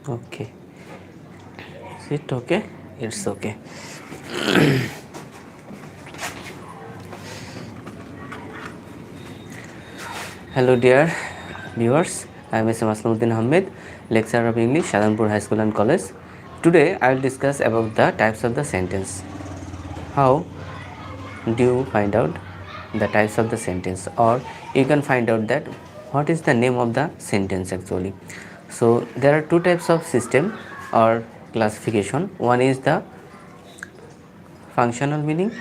Okay. Is it okay? It's okay. Hello dear viewers, I am S.M. Asluddin Ahmed, lecturer of English, Shadanpur High School and College. Today I will discuss about the types of the sentence. How do you find out the types of the sentence, or you can find out that what is the name of the sentence actually. So there are two types of system or classification. One is the functional meaning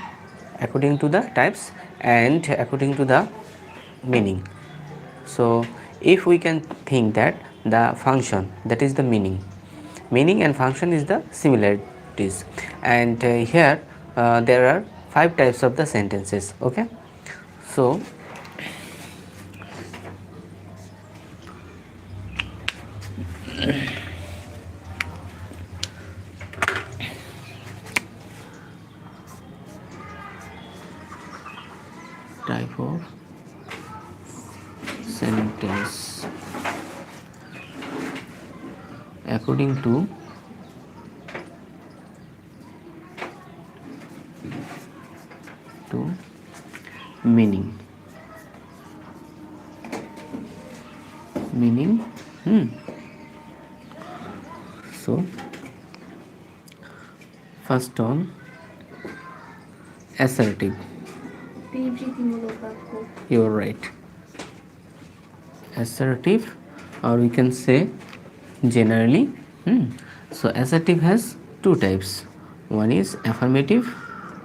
according to the types and according to the meaning. So if we can think that the function, that is the meaning and function is the similarities, and here there are 5 types of the sentences. Okay, so type of sentence according to meaning. So first on assertive. You're right. Assertive, or we can say generally. So assertive has two types. One is affirmative,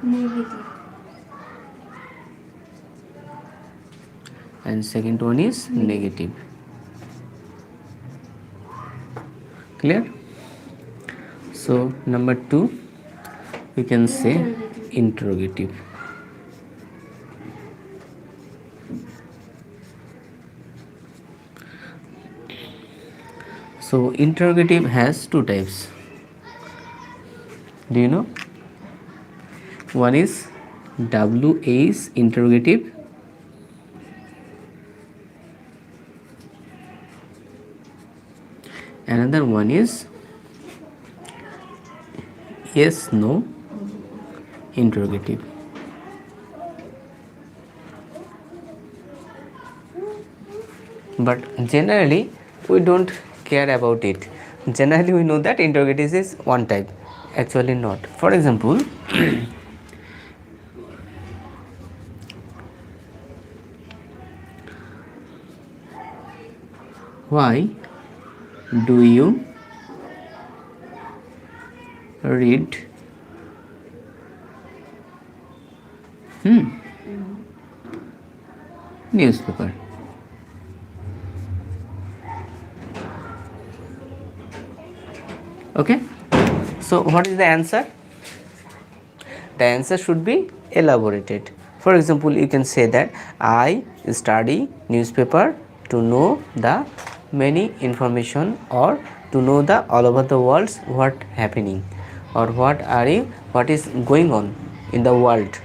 Negative. and second one is negative. Clear? So number 2 we can say interrogative. So interrogative has two types. Do you know? One is WH interrogative, another one is yes no interrogative. But generally we don't care about it. Generally we know that interrogative is one type, actually not. For example, why do you read newspaper? Okay, so what is the answer? The answer should be elaborated. For example, you can say that I study newspaper to know the many information, or to know the all over the world what happening, or what is going on in the world.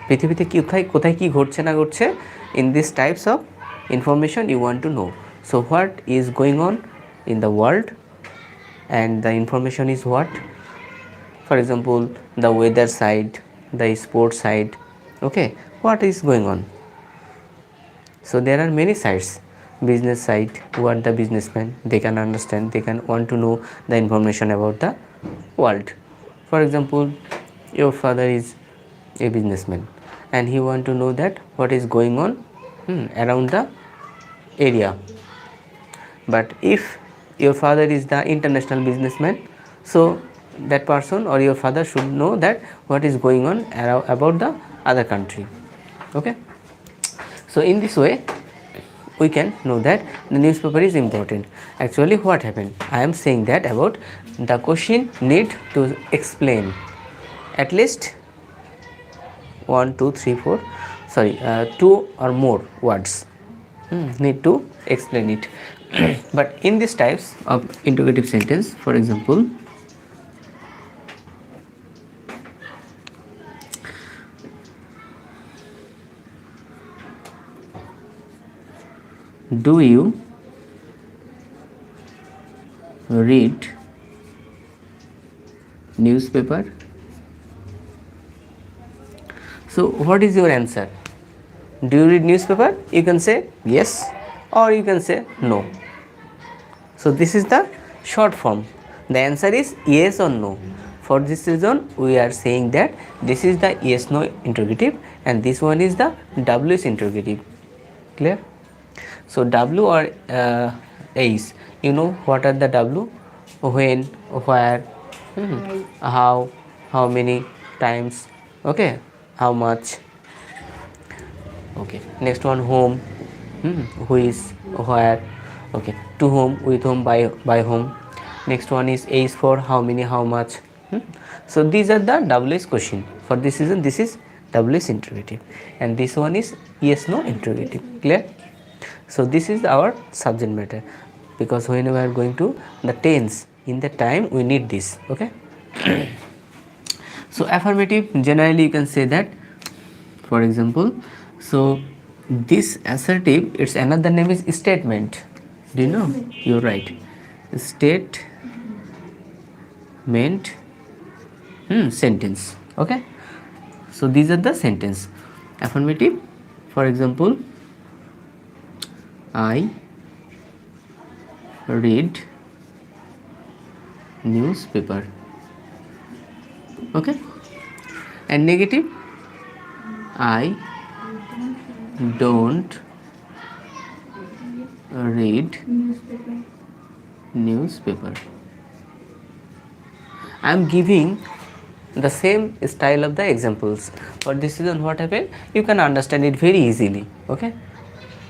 পৃথিবীতে কি কোথায় কি ঘটছে না ঘটছে, in these types of information you want to know. So what is going on in the world, and the information is what? For example, the weather side, the sports side. Okay, what is going on? So there are many sides. Business side, who are the businessmen, they can understand, they can want to know the information about the world. For example, your father is a businessman and he want to know that what is going on around the area. But if your father is the international businessman, so that person or your father should know that what is going on about the other country. Okay, so in this way we can know that the newspaper is important. Actually what happened, I am saying that about the question need to explain at least 1 2 3 4 sorry 2 or more words, need to explain it. But in these types of interrogative sentence, for example, do you read newspaper. So what is your answer? Do you read newspaper? You can say yes or you can say no. So this is the short form. The answer is yes or no. For this reason we are saying that this is the yes no interrogative and this one is the WS interrogative. Clear? So W or A's, you know what are the W? When, where, how many times, okay, how much, okay. Next one whom, who is, where, okay, to whom, with whom, by whom. Next one is A's for how many, how much. So these are the WS question. For this reason this is WS interrogative and this one is yes no interrogative. Clear? So this is our subject matter, because when we are going to the tense, in the time we need this, okay. So affirmative, generally you can say that, for example, so this assertive, its another name is statement. Do you know? You're right. Statement sentence, okay. So these are the sentence. Affirmative, for example, I read newspaper, okay. And negative, I don't read newspaper. I am giving the same style of the examples. For this reason what happened, you can understand it very easily, okay,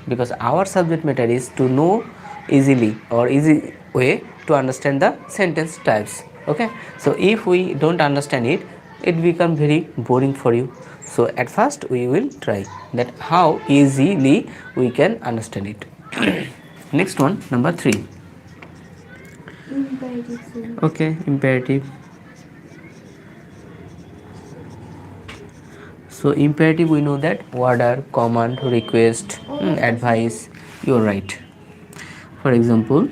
because our subject matter is to know easily or easy way to understand the sentence types, okay. So if we don't understand it, it become very boring for you. So at first we will try that how easily we can understand it. Next one, number 3. Imperative. Okay, imperative. So imperative, we know that order, command, request, advice. You're right. For example,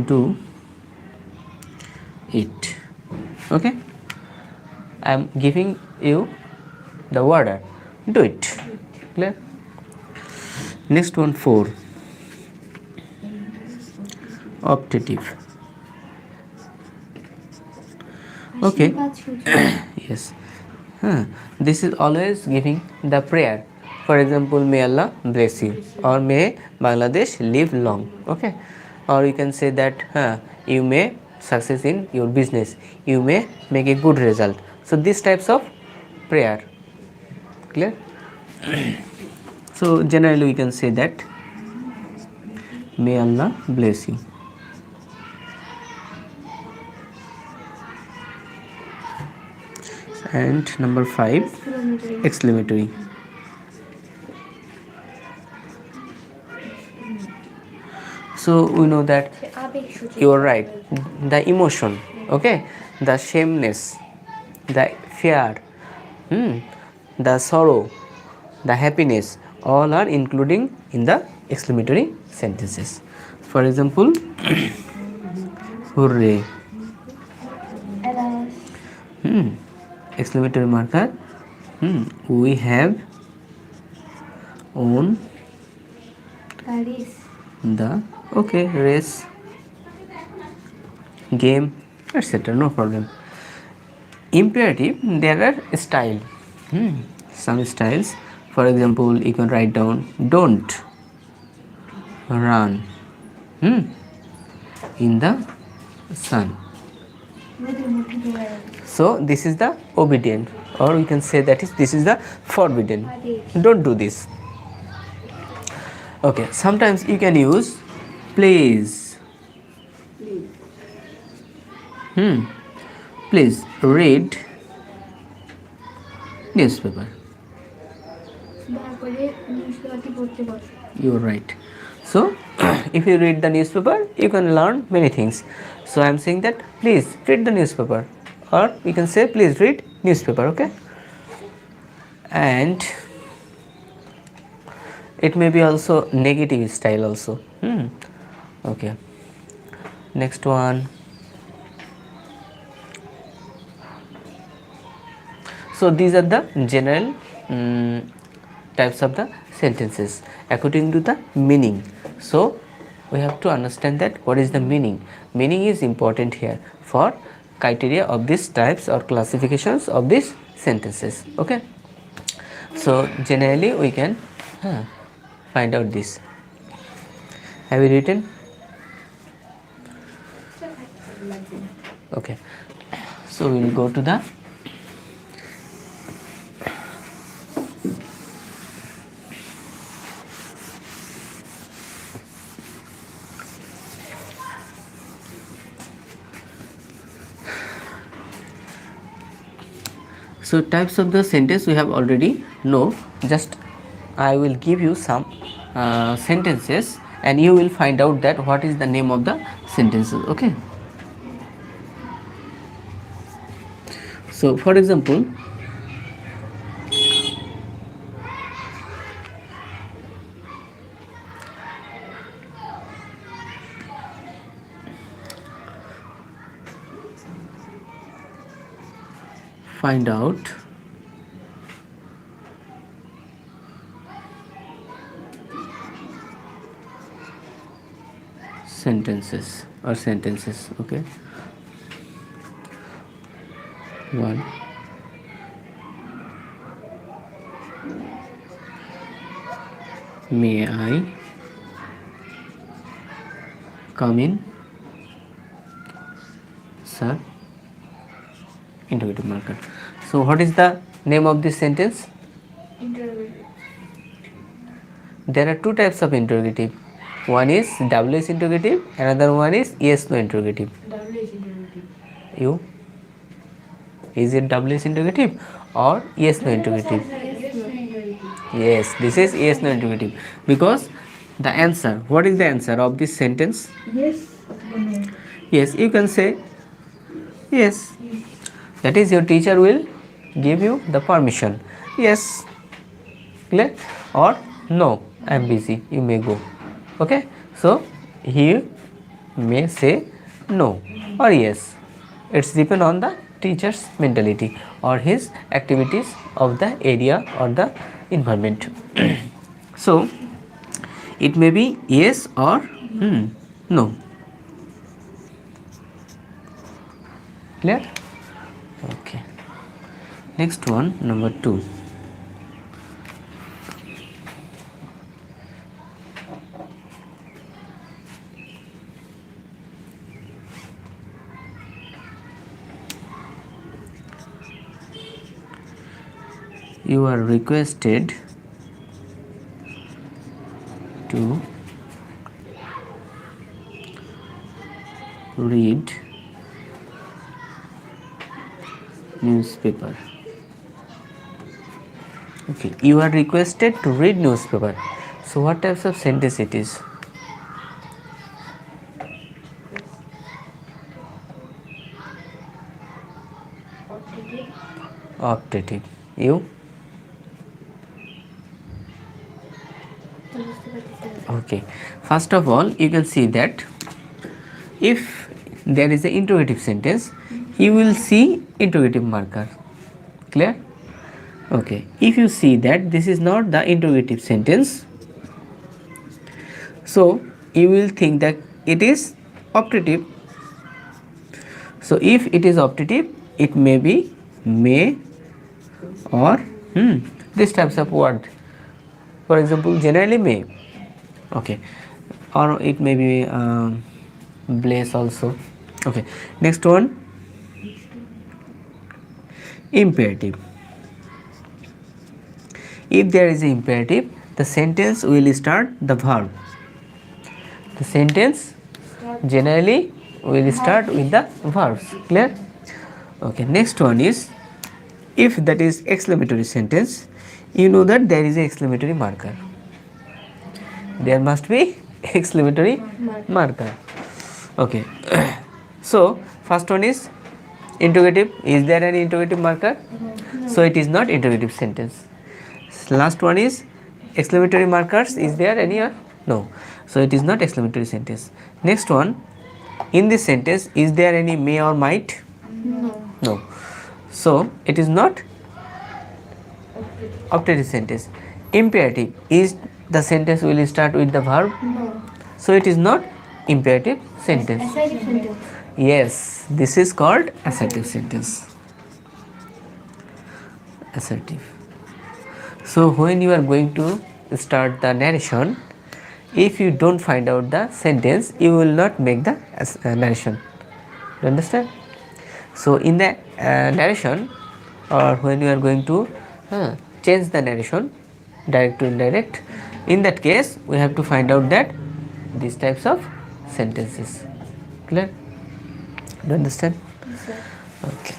do it, okay. I am giving you the order, do it. Clear? Next one, 4. Optative. Okay. Yes. This is always giving the prayer. For example, may Allah bless you, or may Bangladesh live long, okay. Or you can say that you may success in your business, you may make a good result. So these types of prayer. Clear? So generally we can say that may Allah bless you. And number 5, exclamatory. So we know that you are right, the emotion, okay, the shameness, the fear, the sorrow, the happiness, all are including in the exclamatory sentences. For example, hooray, exclamatory marker, we have won the, okay, race, game, etc. No problem. Imperative, there are style, some styles. For example, you can write down don't run in the sun. So this is the obedient, or we can say that is this is the forbidden. Don't do this. Okay, sometimes you can use please. Please read newspaper. You are right. So if you read the newspaper, you can learn many things. So I am saying that please read the newspaper, or we can say please read newspaper, okay. And it may be also negative style also. Okay, next one. So these are the general types of the sentences according to the meaning. So we have to understand that what is the meaning. Meaning is important here for criteria of these types or classifications of these sentences. Okay, so generally we can find out this. Have you written? Okay, so we will go to the so types of the sentence we have already know. Just I will give you some sentences and you will find out that what is the name of the sentences. Okay, so for example, find out sentences or sentences. Okay, one, may I come in, sir? Interrogative marker. So what is the name of this sentence? Interrogative. There are two types of interrogative. One is WS interrogative, another one is yes no interrogative. WH interrogative. You? Is it WS interrogative or yes no interrogative? Yes, no interrogative. Yes, this is yes no interrogative because the answer, what is the answer of this sentence? Yes or no? Yes, you can say yes. That is, your teacher will give you the permission. Yes, clear? Or no, I am busy, you may go. Okay, so he may say no or yes. It's depend on the teacher's mentality or his activities of the area or the environment. So it may be yes or no. Clear? Okay, next one, number 2. You are requested to read newspaper. Okay, you are requested to read newspaper. So what types of sentence it is? Optative. You? Okay, first of all you can see that if there is an interrogative sentence, you will see interrogative marker. Clear? Okay, if you see that this is not the interrogative sentence, so you will think that it is optative. So if it is optative, it may be may or this types of word. For example, generally may. Okay, or it may be bless also. Okay, next one, imperative. If there is an imperative, the sentence will start the verb. The sentence generally will start with the verbs. Clear? Okay, next one is, if that is exclamatory sentence, you know that there is an exclamatory marker. There must be exclamatory marker. Okay. So first one is interrogative. Is there any interrogative marker? No. So it is not interrogative sentence. Last one is exclamatory markers. Is there any or No. So it is not exclamatory sentence. Next one, in this sentence, is there any may or might? No. No. So it is not Operative. operative sentence. Imperative, is the sentence will start with the verb? No. So it is not imperative sentence. Assertive sentence. Yes, this is called assertive sentence. Assertive. So when you are going to start the narration, if you don't find out the sentence, you will not make the narration. You understand? So in the narration, or when you are going to change the narration, direct to indirect, in that case we have to find out that these types of sentences. Clear? Do you understand? Yes, sir. Okay.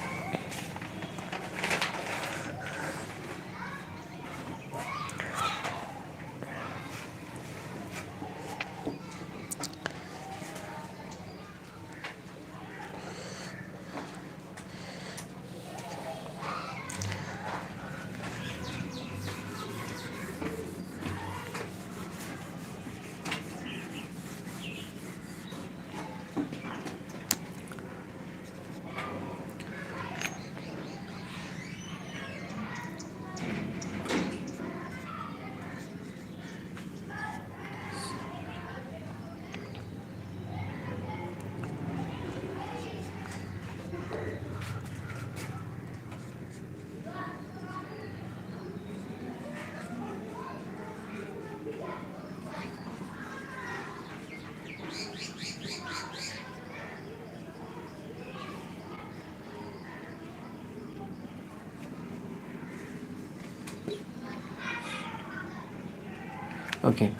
Okay.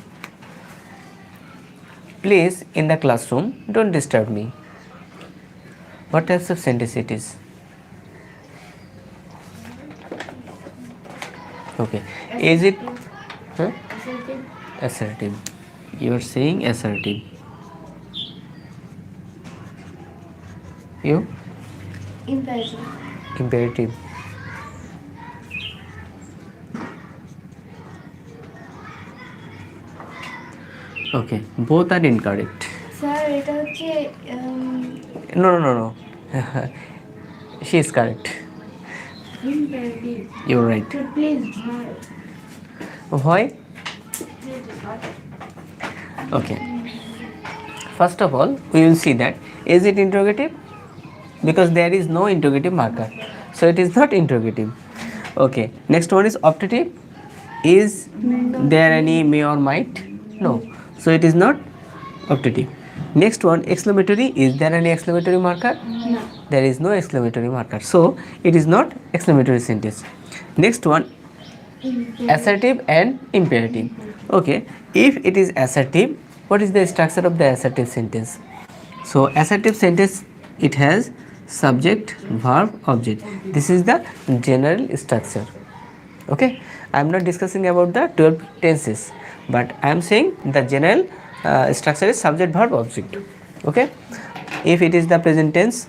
Please, in the classroom, don't disturb me. What types of sentence it is? Okay. Is it Assertive. assertive? You are saying assertive. You? Imperative. Imperative. Okay. Both are incorrect. Sir এটা হচ্ছে No, no, no, no. She is correct. imperative. You're right. Sir, please ভাই Why? Okay. First of all, we will see that is it interrogative? Because there is no interrogative marker. So it is not interrogative. Okay. Next one is optative. Is there any may or might? No. So it is not optative. Next one, exclamatory. Is there any exclamatory marker? No. There is no exclamatory marker. So it is not exclamatory sentence. Next one, assertive and imperative. Okay, if it is assertive, what is the structure of the assertive sentence? So assertive sentence, it has subject, verb, object. This is the general structure. Okay, I am not discussing about the 12 tenses, but I am saying the general structure is subject, verb, object. Okay, if it is the present tense,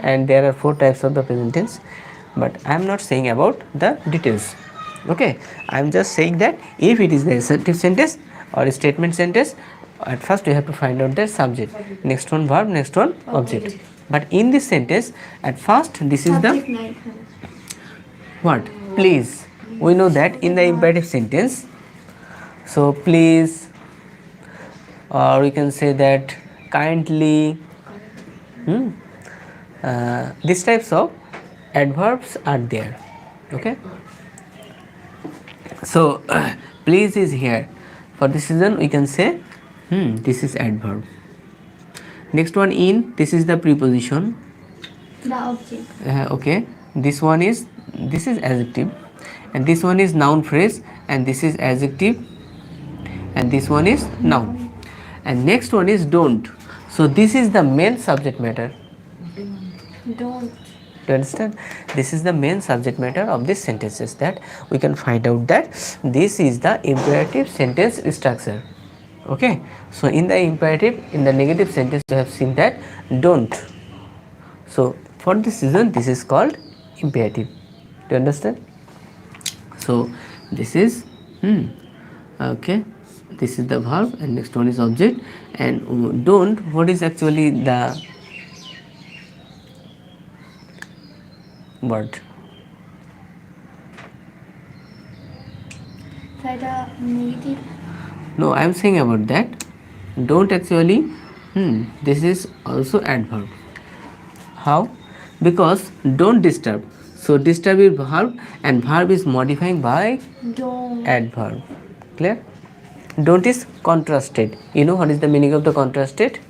and there are 4 types of the present tense, but I am not saying about the details. Okay, I am just saying that if it is the assertive sentence or statement sentence, at first we have to find out the subject, next one verb, next one object. But in this sentence, at first this is the Subject নাই এখানে। what? Please. We know that in the imperative sentence, so please, or we can say that kindly, these types of adverbs are there. Okay, so please is here. For this reason we can say this is adverb. Next one, in, this is the preposition. The object. Okay, this is adjective, and this one is noun phrase, and this is adjective, and this one is noun, and next one is don't. So this is the main subject matter. Don't. Do you understand? This is the main subject matter of these sentences, that we can find out that this is the imperative sentence structure. Okay, so in the imperative, in the negative sentence, we have seen that don't. So for this reason, this is called imperative. Do you understand? So this is okay. This is the verb and next one is object. And don't, what is actually the word? That negative. No, I am saying about that. Don't actually, this is also adverb. How? Because don't disturb. So disturb is verb and verb is modifying by Don't. adverb. Clear? Don't is contrasted. You know what is the meaning of the contrasted?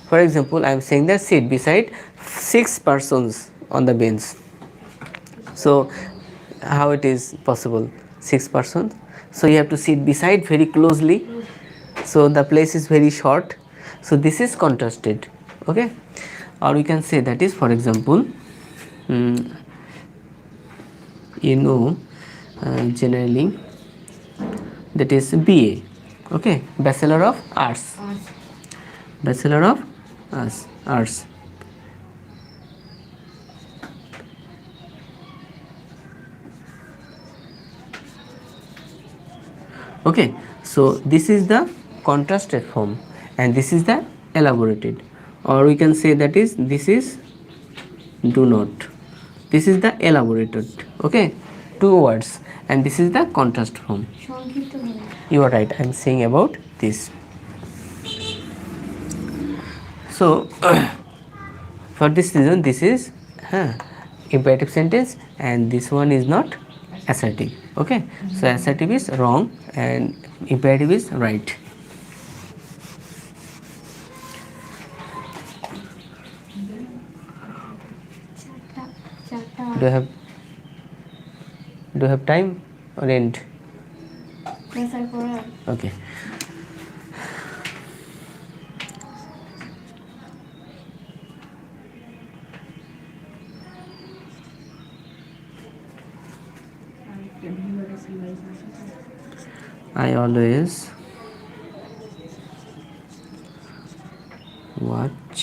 For example, I am saying that sit beside 6 persons on the bench. So how it is possible? 6 persons. So you have to sit beside very closely. So the place is very short. So this is contrasted. Okay. Or we can say that is, for example, mm, you know, generally that is BA. Okay. Bachelor of Arts. Bachelor of Arts. Okay, so this is the contrasted form and this is the elaborated, or we can say that is, this is do not, this is the elaborated. Okay, 2 words, and this is the contrast form. সংক্ষিপ্ত হবে। You are right, I am saying about this. So for this reason this is imperative sentence and this one is not assertive. Okay, so assertive is wrong and imperative is right. চারটা Do you have time or end? Pressure করার Okay. I always watch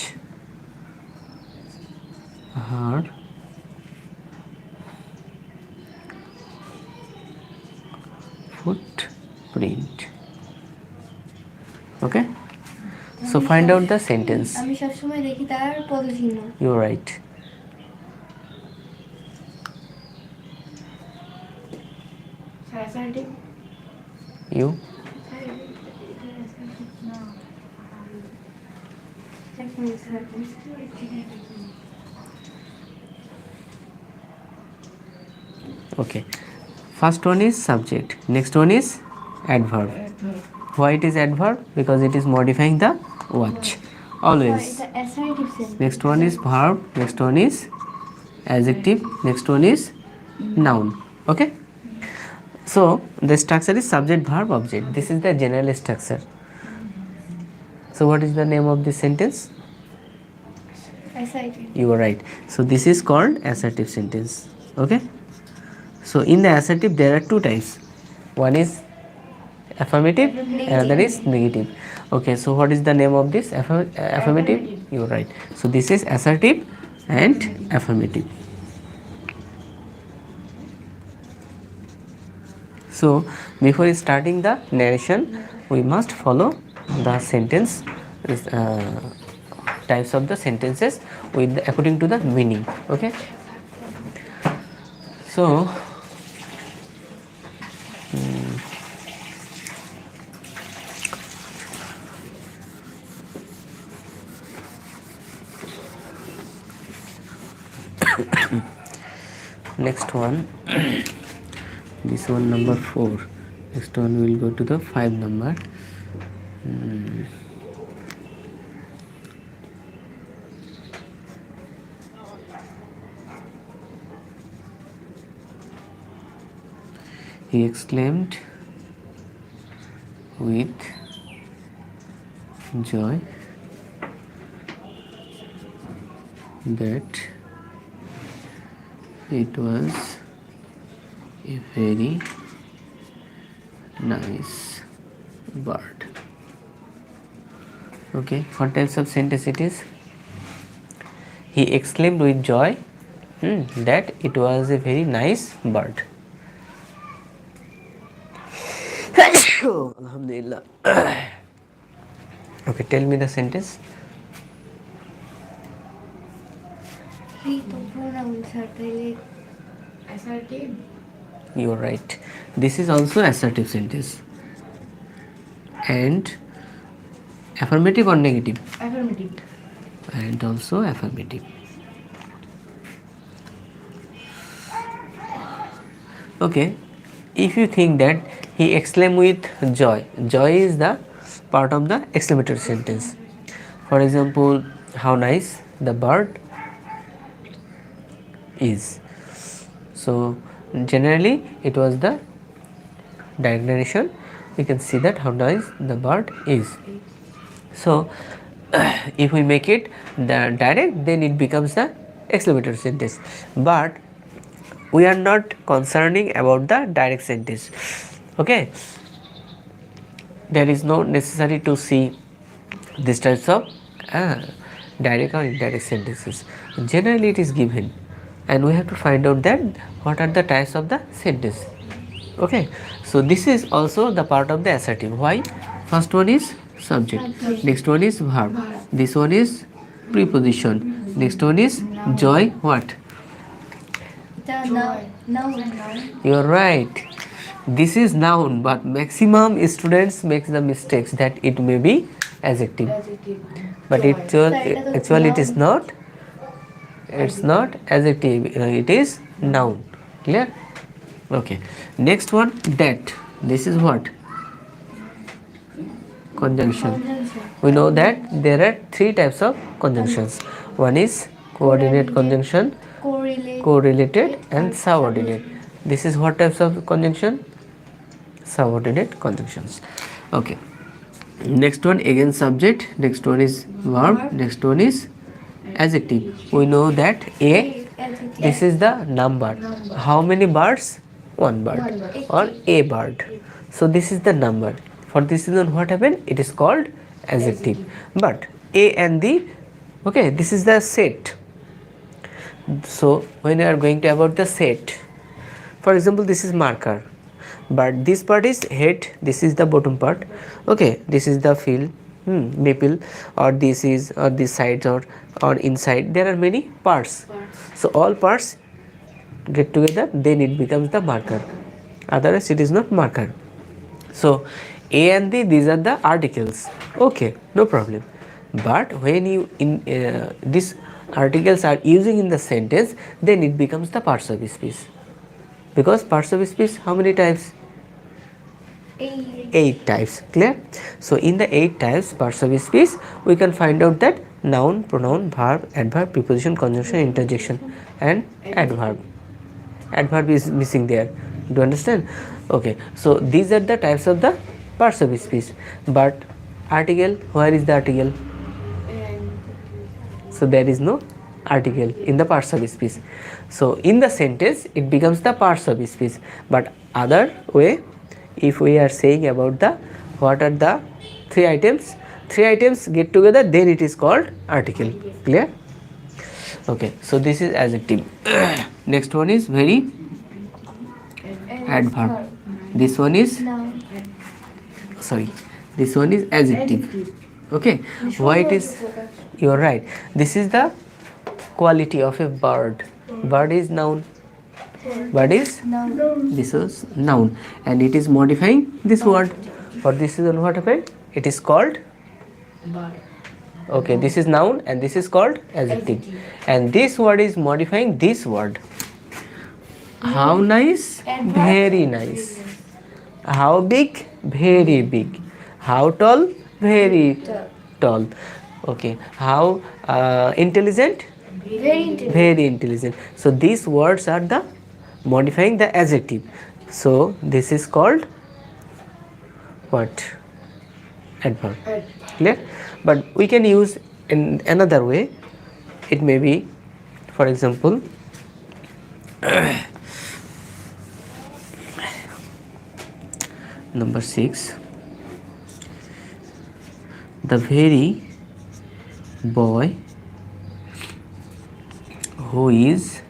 her footprint. Okay, so find out the sentence. আমি সবসময় দেখি তার পদচিহ্ন। You're right. Assertive. You? Okay, first one is subject, next one is adverb. Why it is adverb? Because it is modifying the watch always. Next one is verb, next one is adjective, next one is noun. Okay, so the structure is subject, verb, object. This is the general structure. So what is the name of this sentence? Assertive. You are right. So this is called assertive sentence. Okay, so in the assertive there are 2 types. One is affirmative, another is negative. Okay, so what is the name of this? Affirmative. You are right. So this is assertive and affirmative. So before starting the narration we must follow the sentence types of the sentences with according to the meaning. Okay, so next one this one number 4, next one we will go to the 5 number. He exclaimed with joy that it was a very nice bird. Okay, what types of sentence it is? He exclaimed with joy that it was a very nice bird. Alhamdulillah. Okay, tell me the sentence. He তো pronoun sir তাইলে Assertive. You are right. This is also assertive sentence. And affirmative or negative? Affirmative. And also affirmative. Okay, if you think that he exclaimed with joy, joy is the part of the exclamatory sentence. For example, how nice the bird is. So generally it was the direct narration. You can see that how nice the bird is. So if we make it the direct, then it becomes the exclamatory sentence. But we are not concerning about the direct sentence. Okay, there is no necessary to see these types of direct or indirect sentences. Generally it is given, and we have to find out that what are the types of the sentence. Okay, so this is also the part of the assertive. Why? First one is subject, next one is verb, this one is preposition, next one is joy. What? the noun You are right. This is noun, but maximum students makes the mistakes that it may be adjective, Adjective. but Joy. actually it is not. It's not adjective, it is noun. Clear? Okay, next one, that. This is what? Conjunction. We know that there are three types of conjunctions. One is coordinate conjunction, correlated, and subordinate. This is what types of conjunction? Subordinate conjunctions. Okay, next one again subject, next one is verb, next one is adjective. We know that a, this is the number. How many birds? One bird, or a bird. So this is the number. For this reason what happened? It is called adjective. But a and the, okay, this is the set. So when we are going to about the set, for example, this is marker, but this part is head, this is the bottom part. Okay, this is the field, nipple, or this is, or this sides, or inside. There are many parts. So all parts get together, then it becomes the marker. Otherwise it is not marker. So a and the, these are the articles. Okay, no problem. But when you in these articles are using in the sentence, then it becomes the parts of speech. Because parts of speech, how many types? 8 types. Clear? So in the 8 types parts of speech, we can find out that noun, pronoun, verb, adverb, preposition, conjunction, interjection, and adverb. Adverb is missing there. Do you understand? Okay, so these are the types of the parts of speech. But article, where is the article? So there is no article in the parts of speech. So in the sentence it becomes the parts of speech. But other way, if we are saying about the what are the three items get together, then it is called article. Clear? Okay, so this is adjective. Next one is very adverb. This one is, sorry, this one is adjective. Okay, why it is? You are right. This is the quality of a bird. Bird is noun. Bird is this is noun, and it is modifying this word. For this is what happened? It is called. Okay, this is noun and this is called adjective, and this word is modifying this word. How nice? Very nice. How big? Very big. How tall? Very tall. Okay, how intelligent? Very intelligent. So these words are the modifying the adjective. So this is called what? Adverb. Clear? But we can use in another way. It may be, for example, number 6, the very boy who is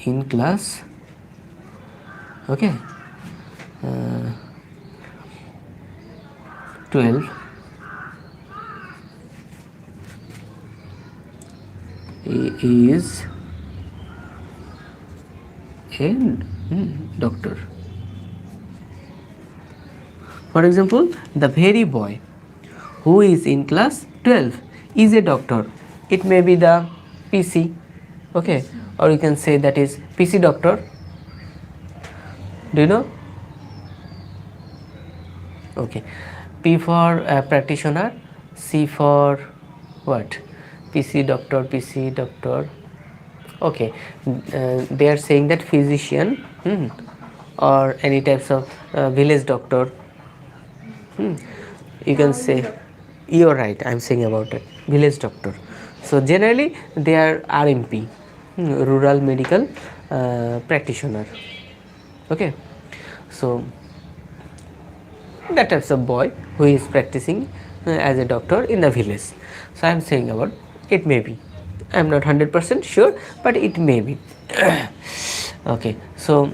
in class, okay, 12 is a doctor. For example, the very boy who is in class 12 is a doctor. It may be the PC, okay, or you can say that is PC doctor. Do you know? Okay. P for practitioner, C for what? PC doctor, PC doctor. Okay, they are saying that physician, or any types of village doctor. You can say, you're right, I'm saying about it, village doctor. So generally they are RMP, rural medical practitioner. Okay, so that types of boy who is practicing as a doctor in the village. So I'm saying about, it may be, I'm not 100% sure, but it may be. Okay, so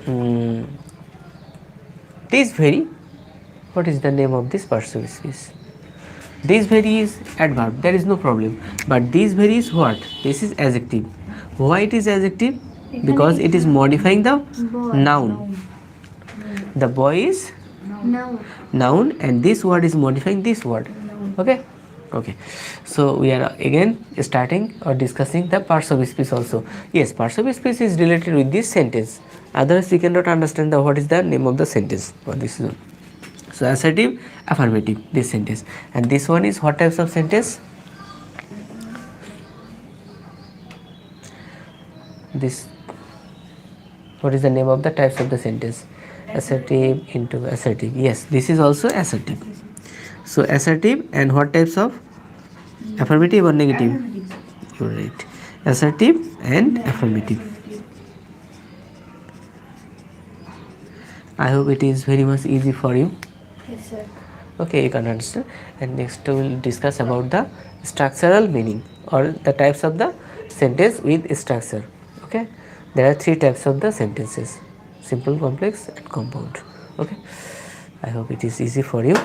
this very, what is the name of this passive speech? This very is adverb, there is no problem, but this very is what? This is adjective. Why it is adjective? Because it is modifying the noun. The boy is noun, and this word is modifying this word. Okay, okay, so we are again starting or discussing the parts of speech also. Yes, parts of speech is related with this sentence, otherwise we cannot understand the what is the name of the sentence for this one. So assertive, affirmative, this sentence, and this one is what types of sentence? This, what is the name of the types of the sentence? Assertive, into assertive. Yes, this is also assertive. So assertive, and what types of? Affirmative or negative? You're right. Assertive and affirmative. I hope it is very much easy for you. Yes, sir. Okay, you can understand. And next we will discuss about the structural meaning, or the types of the sentence with structure. Okay, there are three types of the sentences: simple, complex, and compound. Okay, I hope it is easy for you.